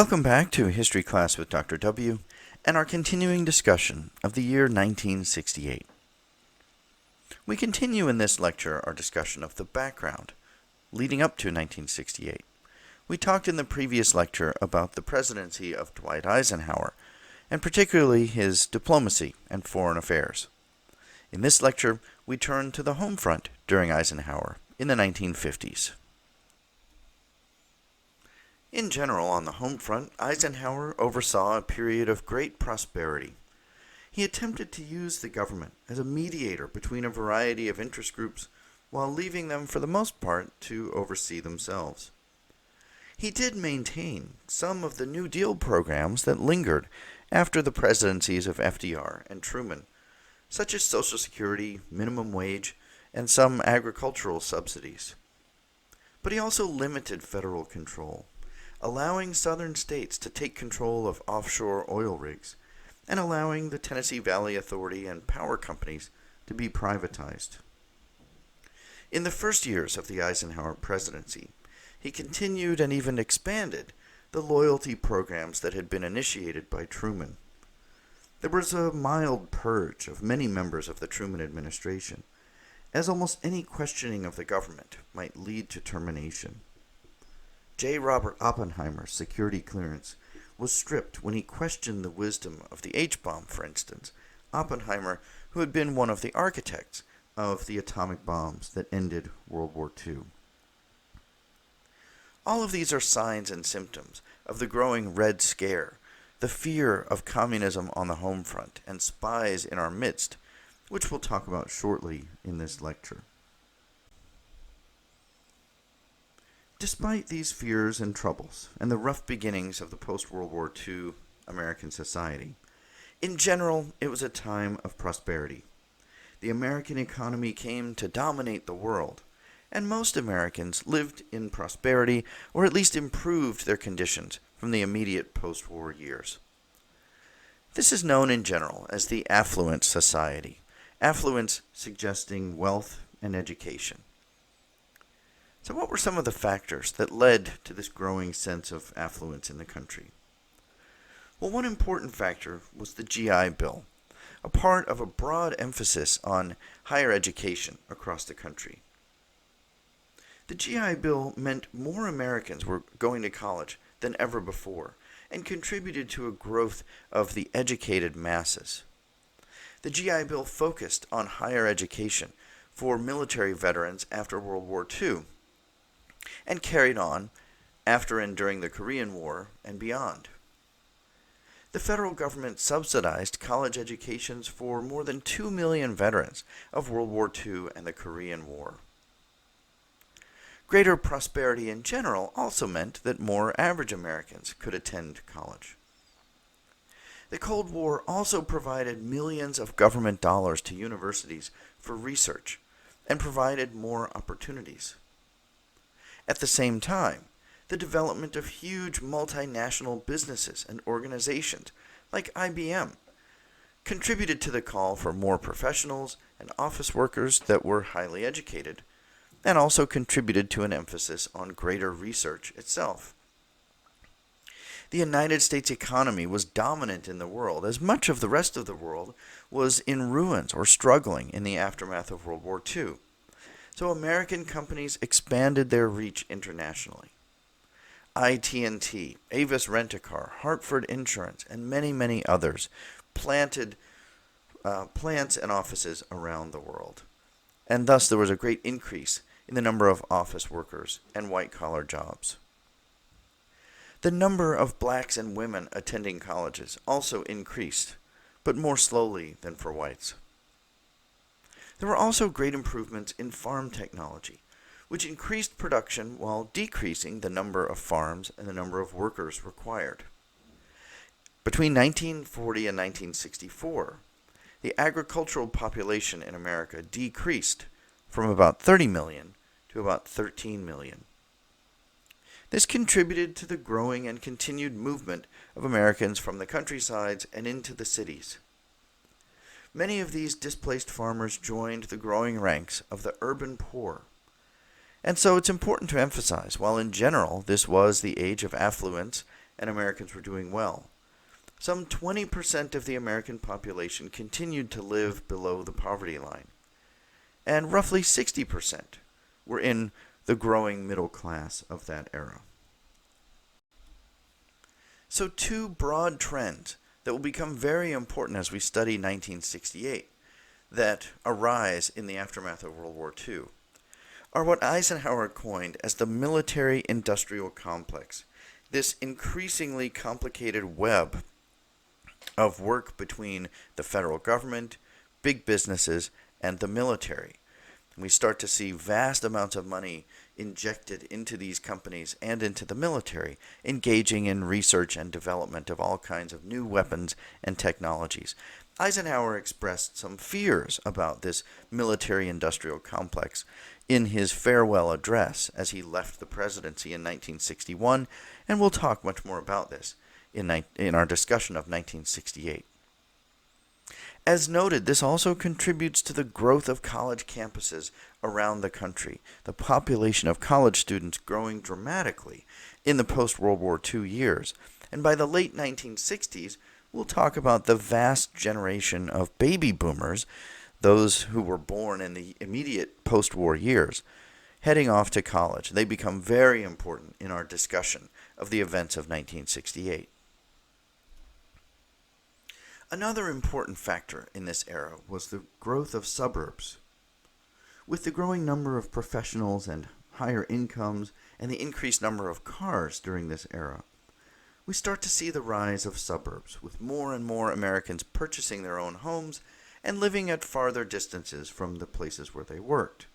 Welcome back to History Class with Dr. W. and our continuing discussion of the year 1968. We continue in this lecture our discussion of the background leading up to 1968. We talked in the previous lecture about the presidency of Dwight Eisenhower, and particularly his diplomacy and foreign affairs. In this lecture, we turn to the home front during Eisenhower in the 1950s. In general, on the home front, Eisenhower oversaw a period of great prosperity. He attempted to use the government as a mediator between a variety of interest groups while leaving them for the most part to oversee themselves. He did maintain some of the New Deal programs that lingered after the presidencies of FDR and Truman, such as Social Security, minimum wage, and some agricultural subsidies. But he also limited federal control, allowing southern states to take control of offshore oil rigs, and allowing the Tennessee Valley Authority and power companies to be privatized. In the first years of the Eisenhower presidency, he continued and even expanded the loyalty programs that had been initiated by Truman. There was a mild purge of many members of the Truman administration, as almost any questioning of the government might lead to termination. J. Robert Oppenheimer's security clearance was stripped when he questioned the wisdom of the H-bomb, for instance. Oppenheimer, who had been one of the architects of the atomic bombs that ended World War II. All of these are signs and symptoms of the growing Red Scare, the fear of communism on the home front, and spies in our midst, which we'll talk about shortly in this lecture. Despite these fears and troubles, and the rough beginnings of the post-World War II American society, in general, it was a time of prosperity. The American economy came to dominate the world, and most Americans lived in prosperity, or at least improved their conditions from the immediate post-war years. This is known in general as the Affluent society, affluence suggesting wealth and education. So what were some of the factors that led to this growing sense of affluence in the country? Well, one important factor was the GI Bill, a part of a broad emphasis on higher education across the country. The GI Bill meant more Americans were going to college than ever before, and contributed to a growth of the educated masses. The GI Bill focused on higher education for military veterans after World War II, and carried on after and during the Korean War and beyond. The federal government subsidized college educations for more than 2 million veterans of World War II and the Korean War. Greater prosperity in general also meant that more average Americans could attend college. The Cold War also provided millions of government dollars to universities for research and provided more opportunities. At the same time, the development of huge multinational businesses and organizations like IBM contributed to the call for more professionals and office workers that were highly educated, and also contributed to an emphasis on greater research itself. The United States economy was dominant in the world, as much of the rest of the world was in ruins or struggling in the aftermath of World War II. So American companies expanded their reach internationally. IT&T, Avis Rent-A-Car, Hartford Insurance, and many, many others planted plants and offices around the world. And thus there was a great increase in the number of office workers and white-collar jobs. The number of blacks and women attending colleges also increased, but more slowly than for whites. There were also great improvements in farm technology, which increased production while decreasing the number of farms and the number of workers required. Between 1940 and 1964, the agricultural population in America decreased from about 30 million to about 13 million. This contributed to the growing and continued movement of Americans from the countrysides and into the cities. Many of these displaced farmers joined the growing ranks of the urban poor. And so it's important to emphasize, while in general this was the age of affluence and Americans were doing well. Some 20% of the American population continued to live below the poverty line, and roughly 60% were in the growing middle class of that era. So two broad trends that will become very important as we study 1968 that arise in the aftermath of World War II are what Eisenhower coined as the military-industrial complex, this increasingly complicated web of work between the federal government, big businesses, and the military. We start to see vast amounts of money injected into these companies and into the military, engaging in research and development of all kinds of new weapons and technologies. Eisenhower expressed some fears about this military-industrial complex in his farewell address as he left the presidency in 1961, and we'll talk much more about this in our discussion of 1968. As noted, this also contributes to the growth of college campuses around the country, the population of college students growing dramatically in the post-World War II years. And by the late 1960s, we'll talk about the vast generation of baby boomers, those who were born in the immediate post-war years, heading off to college. They become very important in our discussion of the events of 1968. Another important factor in this era was the growth of suburbs. With the growing number of professionals and higher incomes and the increased number of cars during this era, we start to see the rise of suburbs, with more and more Americans purchasing their own homes and living at farther distances from the places where they worked.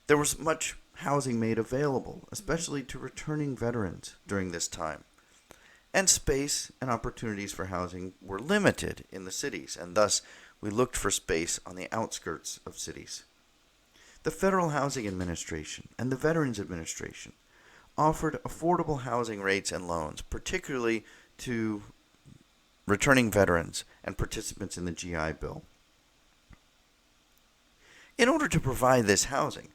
There was much housing made available, especially to returning veterans during this time. And space and opportunities for housing were limited in the cities, and thus we looked for space on the outskirts of cities. The Federal Housing Administration and the Veterans Administration offered affordable housing rates and loans, particularly to returning veterans and participants in the GI Bill. In order to provide this housing,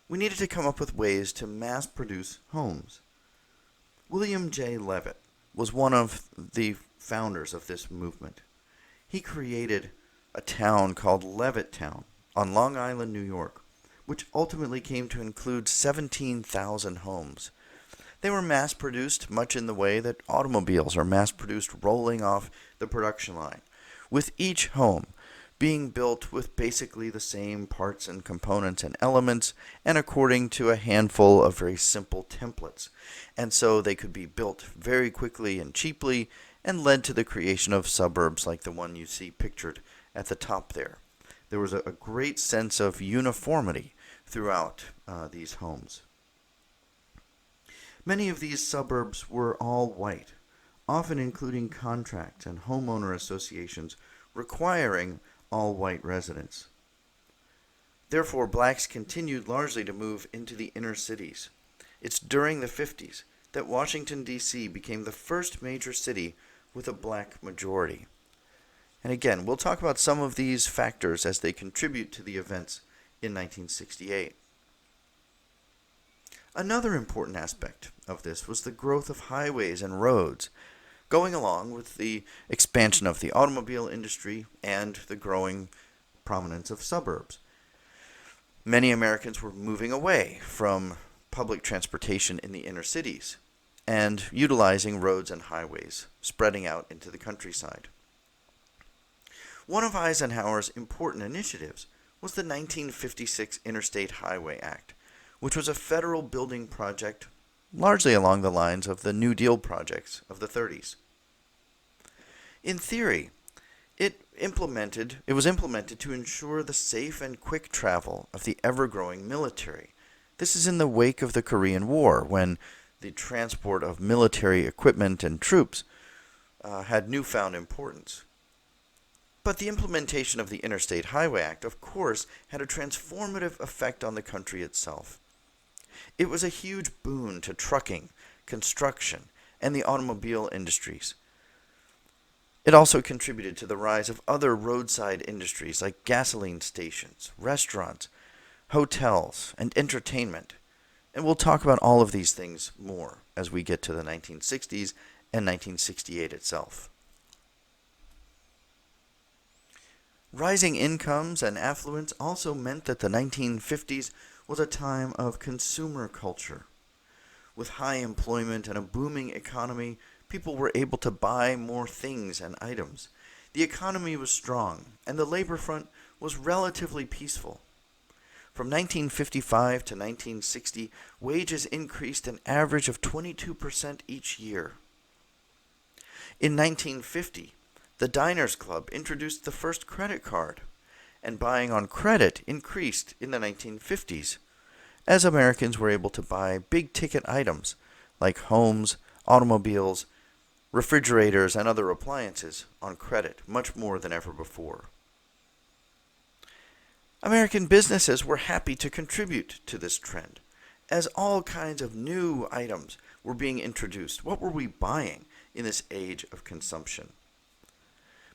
we needed to come up with ways to mass produce homes. William J. Levitt was one of the founders of this movement. He created a town called Levittown on Long Island, New York, which ultimately came to include 17,000 homes. They were mass-produced much in the way that automobiles are mass-produced rolling off the production line, with each home being built with basically the same parts and components and elements and according to a handful of very simple templates. And so they could be built very quickly and cheaply and led to the creation of suburbs like the one you see pictured at the top there. There was a great sense of uniformity throughout these homes. Many of these suburbs were all white, often including contracts and homeowner associations requiring all white residents. Therefore, blacks continued largely to move into the inner cities. It's during the 50s that Washington, D.C. became the first major city with a black majority. And again, we'll talk about some of these factors as they contribute to the events in 1968. Another important aspect of this was the growth of highways and roads, going along with the expansion of the automobile industry and the growing prominence of suburbs. Many Americans were moving away from public transportation in the inner cities and utilizing roads and highways, spreading out into the countryside. One of Eisenhower's important initiatives was the 1956 Interstate Highway Act, which was a federal building project largely along the lines of the New Deal projects of the 30s. In theory, it was implemented to ensure the safe and quick travel of the ever-growing military. This is in the wake of the Korean War, when the transport of military equipment and troops had newfound importance. But the implementation of the Interstate Highway Act, of course, had a transformative effect on the country itself. It was a huge boon to trucking, construction, and the automobile industries. It also contributed to the rise of other roadside industries like gasoline stations, restaurants, hotels, and entertainment, And we'll talk about all of these things more as we get to the 1960s and 1968 itself. Rising incomes and affluence also meant that the 1950s was a time of consumer culture. With high employment and a booming economy, people were able to buy more things and items. The economy was strong, and the labor front was relatively peaceful. From 1955 to 1960, wages increased an average of 22% each year. In 1950, the Diners Club introduced the first credit card, and buying on credit increased in the 1950s, as Americans were able to buy big-ticket items like homes, automobiles, refrigerators, and other appliances on credit much more than ever before. American businesses were happy to contribute to this trend, as all kinds of new items were being introduced. What were we buying in this age of consumption?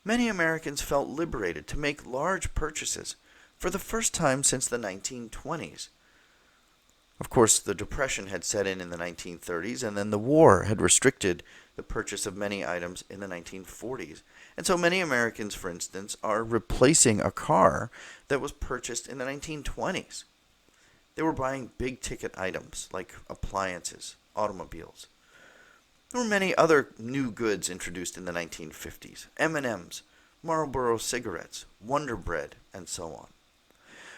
Many Americans felt liberated to make large purchases for the first time since the 1920s. Of course, the Depression had set in the 1930s, and then the war had restricted the purchase of many items in the 1940s. And so many Americans, for instance, are replacing a car that was purchased in the 1920s. They were buying big-ticket items like appliances, automobiles. There were many other new goods introduced in the 1950s. M&Ms, Marlboro cigarettes, Wonder Bread, and so on.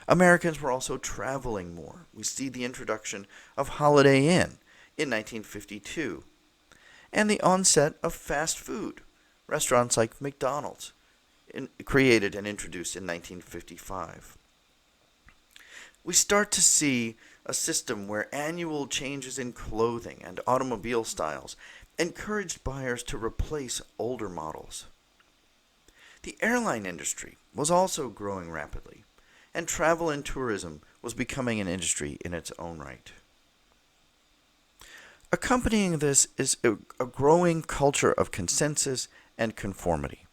Americans were also traveling more. We see the introduction of Holiday Inn in 1952, and the onset of fast food. Restaurants like McDonald's, created and introduced in 1955. We start to see a system where annual changes in clothing and automobile styles encouraged buyers to replace older models. The airline industry was also growing rapidly, and travel and tourism was becoming an industry in its own right. Accompanying this is a growing culture of consensus and conformity.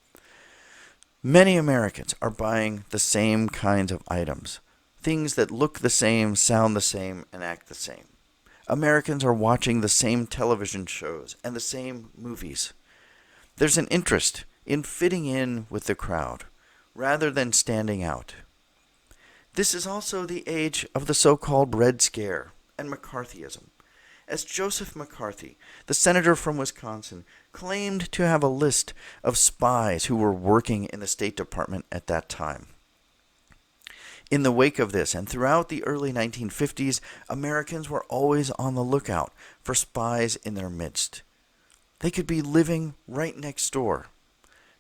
Many Americans are buying the same kinds of items, things that look the same, sound the same, and act the same. Americans are watching the same television shows and the same movies. There's an interest in fitting in with the crowd rather than standing out. This is also the age of the so-called Red Scare and McCarthyism, as Joseph McCarthy, the senator from Wisconsin, claimed to have a list of spies who were working in the State Department at that time. In the wake of this, and throughout the early 1950s, Americans were always on the lookout for spies in their midst. They could be living right next door.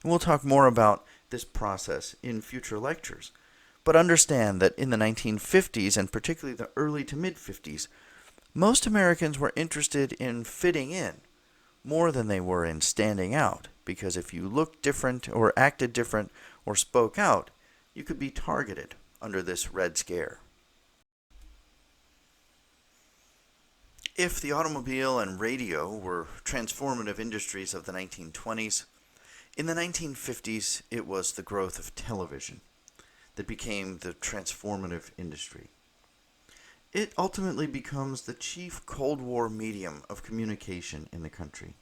And we'll talk more about this process in future lectures. But understand that in the 1950s, and particularly the early to mid-50s, most Americans were interested in fitting in more than they were in standing out, because if you looked different or acted different or spoke out, you could be targeted under this Red Scare. If the automobile and radio were transformative industries of the 1920s, in the 1950s it was the growth of television that became the transformative industry. It ultimately becomes the chief Cold War medium of communication in the country.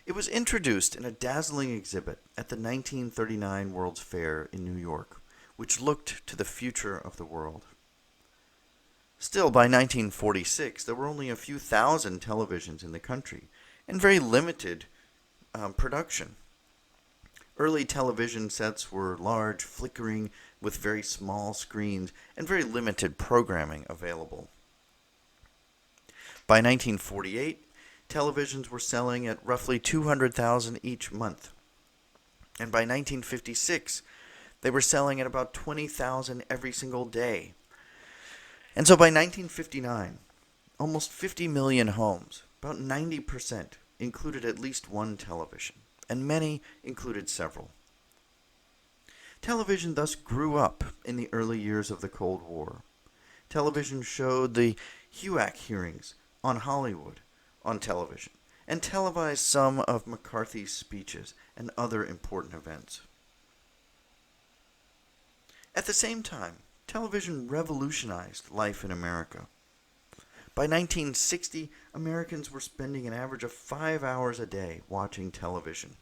It was introduced in a dazzling exhibit at the 1939 World's Fair in New York, which looked to the future of the world. Still, by 1946, there were only a few thousand televisions in the country, and very limited production. Early television sets were large, flickering, with very small screens, and very limited programming available. By 1948, televisions were selling at roughly 200,000 each month. And by 1956, they were selling at about 20,000 every single day. And so by 1959, almost 50 million homes, about 90%, included at least one television, and many included several. Television thus grew up in the early years of the Cold War. Television showed the HUAC hearings on Hollywood on television, and televised some of McCarthy's speeches and other important events. At the same time, television revolutionized life in America. By 1960, Americans were spending an average of 5 hours a day watching television.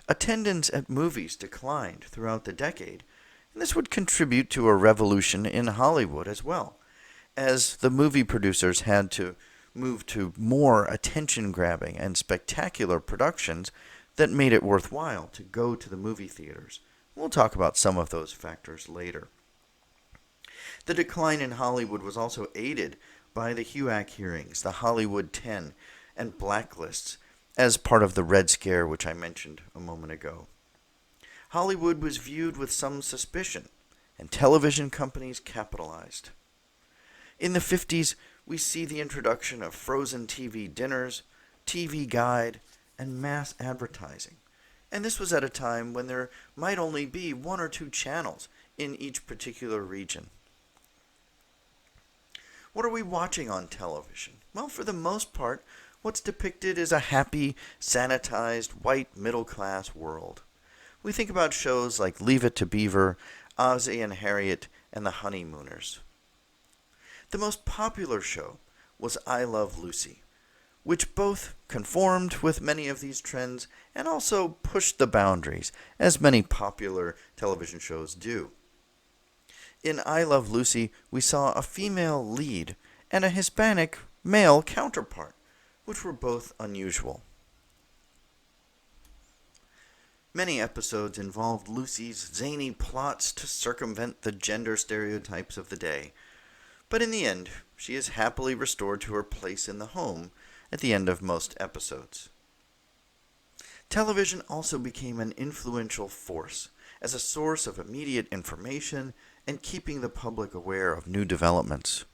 Attendance at movies declined throughout the decade, and this would contribute to a revolution in Hollywood as well, as the movie producers had to move to more attention-grabbing and spectacular productions that made it worthwhile to go to the movie theaters. We'll talk about some of those factors later. The decline in Hollywood was also aided by the HUAC hearings, the Hollywood 10, and blacklists as part of the Red Scare, which I mentioned a moment ago. Hollywood was viewed with some suspicion, and television companies capitalized. In the 50s, we see the introduction of frozen TV dinners, TV Guide, and mass advertising. And this was at a time when there might only be 1 or 2 channels in each particular region. What are we watching on television? Well, for the most part, what's depicted is a happy, sanitized, white middle-class world. We think about shows like Leave It to Beaver, Ozzie and Harriet, and The Honeymooners. The most popular show was I Love Lucy, which both conformed with many of these trends and also pushed the boundaries, as many popular television shows do. In I Love Lucy, we saw a female lead and a Hispanic male counterpart, which were both unusual. Many episodes involved Lucy's zany plots to circumvent the gender stereotypes of the day, but in the end, she is happily restored to her place in the home at the end of most episodes. Television also became an influential force as a source of immediate information and keeping the public aware of new developments.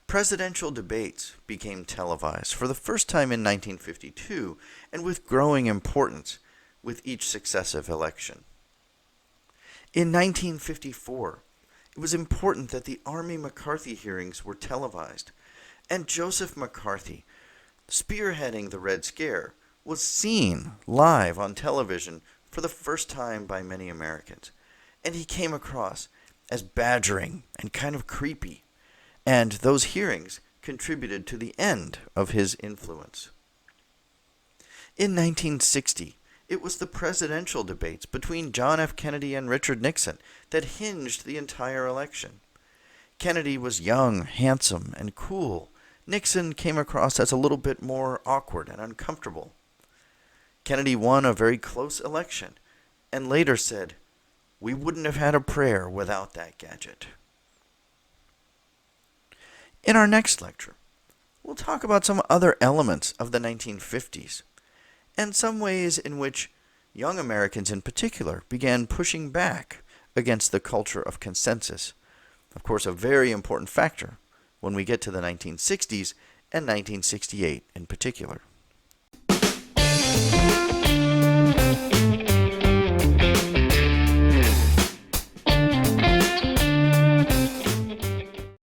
Presidential debates became televised for the first time in 1952 and with growing importance with each successive election. In 1954, it was important that the Army McCarthy hearings were televised, and Joseph McCarthy, spearheading the Red Scare, was seen live on television for the first time by many Americans, and he came across as badgering and kind of creepy, and those hearings contributed to the end of his influence. In 1960, it was the presidential debates between John F. Kennedy and Richard Nixon that hinged the entire election. Kennedy was young, handsome, and cool. Nixon came across as a little bit more awkward and uncomfortable. Kennedy won a very close election, and later said, "We wouldn't have had a prayer without that gadget." In our next lecture, we'll talk about some other elements of the 1950s, and some ways in which young Americans in particular began pushing back against the culture of consensus. Of course, a very important factor when we get to the 1960s and 1968 in particular.